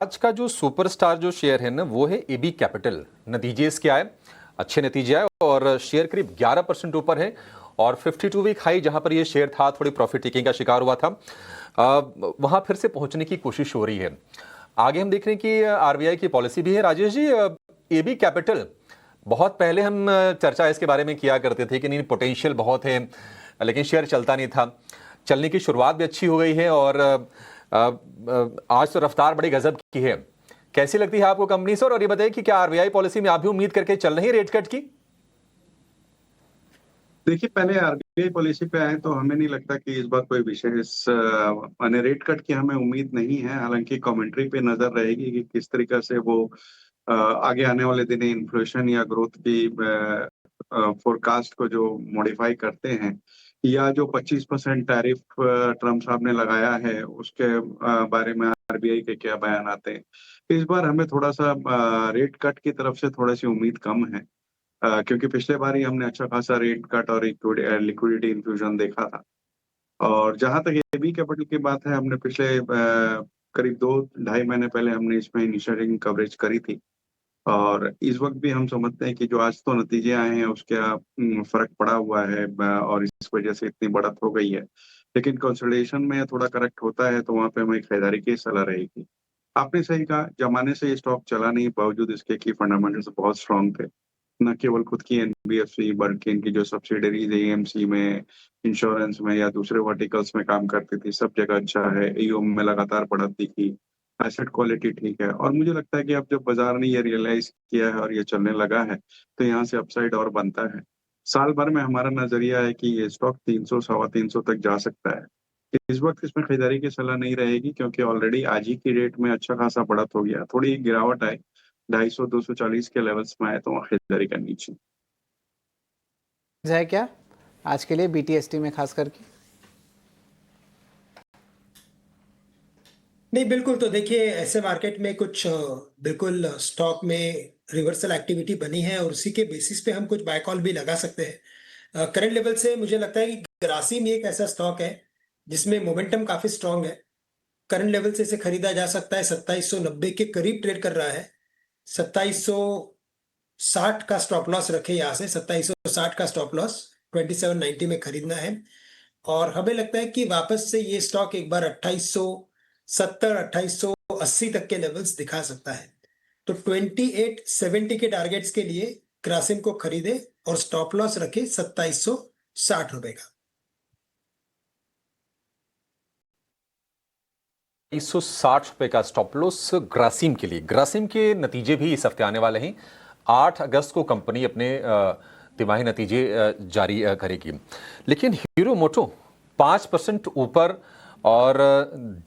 आज का जो सुपरस्टार जो शेयर है ना वो है एबी कैपिटल। नतीजे इसके आए, अच्छे नतीजे आए और शेयर करीब 11% ऊपर है और 52 वीक हाई जहां पर ये शेयर था थोड़ी प्रॉफिट टेकिंग का शिकार हुआ था, वहां फिर से पहुंचने की कोशिश हो रही है। आगे हम देख रहे हैं कि आरबीआई की पॉलिसी भी है। राजेश जी, एबी कैपिटल बहुत पहले हम चर्चा इसके बारे में किया करते थे कि नहीं पोटेंशियल बहुत है, लेकिन शेयर चलता नहीं था। चलने की शुरुआत भी अच्छी हो गई है और आज तो रफ्तार बड़ी गजब की है। कैसी लगती है आपको कंपनी सर? और ये बताइए कि क्या आरबीआई पॉलिसी में आप भी उम्मीद करके चल रही है रेट कट की? देखिए, पहले आरबीआई पॉलिसी पे आए तो हमें नहीं लगता कि इस बार कोई विशेष माने रेट कट की हमें उम्मीद नहीं है। हालांकि कमेंट्री पे नजर रहेगी कि किस तरीके से वो आगे आने वाले दिन इन्फ्लेशन या ग्रोथ की फोरकास्ट को जो मॉडिफाई करते हैं, या जो 25% टैरिफ ट्रम्प साहब ने लगाया है उसके बारे में आरबीआई के क्या बयान आते हैं। इस बार हमें थोड़ा सा रेट कट की तरफ से थोड़ी सी उम्मीद कम है, क्योंकि पिछले बार ही हमने अच्छा खासा रेट कट और लिक्विडिटी इन्फ्यूजन देखा था। और जहां तक एबी कैपिटल की बात है, हमने पिछले करीब 2 ढाई महीने पहले हमने इसमें इनिशियलिंग कवरेज करी थी। और इस वक्त भी हम समझते हैं कि जो आज तो नतीजे आए हैं उसका फर्क पड़ा हुआ है, और इस वजह से इतनी बढ़त हो गई है। लेकिन कंसोलिडेशन में थोड़ा करेक्ट होता है तो वहां पे हमें खरीदारी की सलाह रहेगी। आपने सही कहा, जमाने से ये स्टॉक चला नहीं, बावजूद इसके की फंडामेंटल्स बहुत स्ट्रांग थे। न केवल खुद की एनबीएफसी बल्कि इनकी जो सब्सिडरीज एएमसी में, इंश्योरेंस में या दूसरे वर्टिकल्स में काम करती थी, सब जगह अच्छा है। ईओम में लगातार बढ़त दिखी, एसेट क्वालिटी ठीक है। और मुझे लगता है कि अब जब बाजार ने ये रियलाइज किया है और ये चलने लगा है तो यहाँ से अपसाइड और बनता है। साल भर में हमारा नजरिया है कि ये स्टॉक 300 सवा 300 तक जा सकता है। इस वक्त इसमें खरीदारी की सलाह नहीं रहेगी, क्योंकि ऑलरेडी आज ही की रेट में अच्छा खासा बढ़त हो गया। थोड़ी गिरावट आई, 250 240 के लेवल्स में आए तो वहाँ खरीदारी करनी चाहिए। है क्या आज के लिए बीटीएसटी में खास करके? नहीं, बिल्कुल। तो देखिए, ऐसे मार्केट में कुछ बिल्कुल स्टॉक में रिवर्सल एक्टिविटी बनी है और उसी के बेसिस पे हम कुछ बाय कॉल भी लगा सकते हैं। करंट लेवल से मुझे लगता है कि ग्रासिम एक ऐसा स्टॉक है जिसमें मोमेंटम काफी स्ट्रांग है। करंट लेवल से इसे खरीदा जा सकता है। 2790 के करीब ट्रेड कर रहा है। 2760 का स्टॉप लॉस रखे यहाँ से। 2760 का स्टॉप लॉस 2790 में खरीदना है। और हमें लगता है कि वापस से ये स्टॉक एक बार 2870 2880 तक के लेवल्स दिखा सकता है। तो 2870 के टारगेट्स के लिए ग्रासिम को खरीदे और स्टॉप लॉस रखे 2760 रुपए का। 160 रुपए का स्टॉप लॉस ग्रासिम के लिए। ग्रासिम के नतीजे भी इस हफ्ते आने वाले हैं। 8 अगस्त को कंपनी अपने तिमाही नतीजे जारी करेगी। लेकिन हीरो मोटो 5% ऊपर और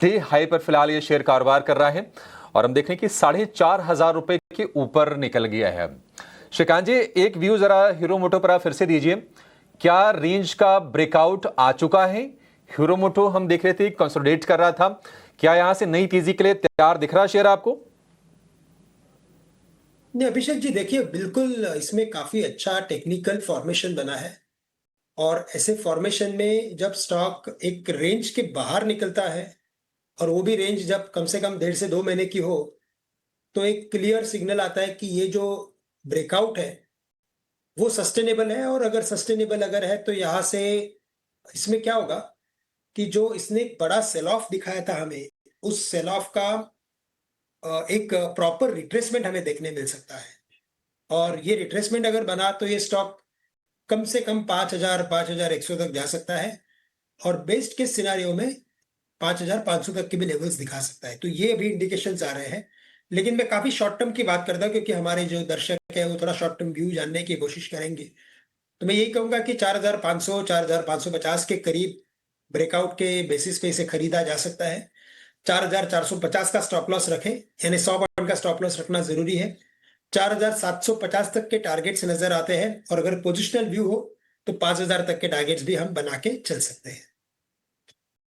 डे हाई पर फिलहाल ये शेयर कारोबार कर रहा है और हम देख रहे हैं कि 4500 रुपए के ऊपर निकल गया है। श्रीकांत जी, एक व्यू जरा हीरो मोटो पर आप फिर से दीजिए। क्या रेंज का ब्रेकआउट आ चुका है? हीरो मोटो हम देख रहे थे कंसोलिडेट कर रहा था, क्या यहां से नई तेजी के लिए तैयार दिख रहा शेयर आपको? नहीं अभिषेक जी, देखिए, बिल्कुल इसमें काफी अच्छा टेक्निकल फॉर्मेशन बना है। और ऐसे फॉर्मेशन में जब स्टॉक एक रेंज के बाहर निकलता है, और वो भी रेंज जब कम से कम 1.5 से 2 महीने की हो, तो एक क्लियर सिग्नल आता है कि ये जो ब्रेकआउट है वो सस्टेनेबल है। और अगर सस्टेनेबल अगर है तो यहाँ से इसमें क्या होगा कि जो इसने एक बड़ा सेल ऑफ दिखाया था हमें, उस सेल ऑफ का एक प्रॉपर रिट्रेसमेंट हमें देखने मिल सकता है। और ये रिट्रेसमेंट अगर बना तो ये स्टॉक कम से कम 5000 5100 तक जा सकता है। और बेस्ट केस सिनारियो में 5500 तक के भी लेवल्स दिखा सकता है। तो ये अभी इंडिकेशंस आ रहे हैं। लेकिन मैं काफी शॉर्ट टर्म की बात करता हूँ, क्योंकि हमारे जो दर्शक है वो थोड़ा शॉर्ट टर्म व्यू जानने की कोशिश करेंगे। तो मैं यही कहूंगा कि 4500 4550 के करीब ब्रेकआउट के बेसिस पे इसे खरीदा जा सकता है। 4450 का स्टॉप लॉस रखें, यानी 100 पॉइंट का स्टॉप लॉस रखना जरूरी है। 4750 तक के टारगेट्स नजर आते हैं, और अगर पोजिशनल व्यू हो तो 5000 तक के टारगेट्स भी हम बना के चल सकते हैं।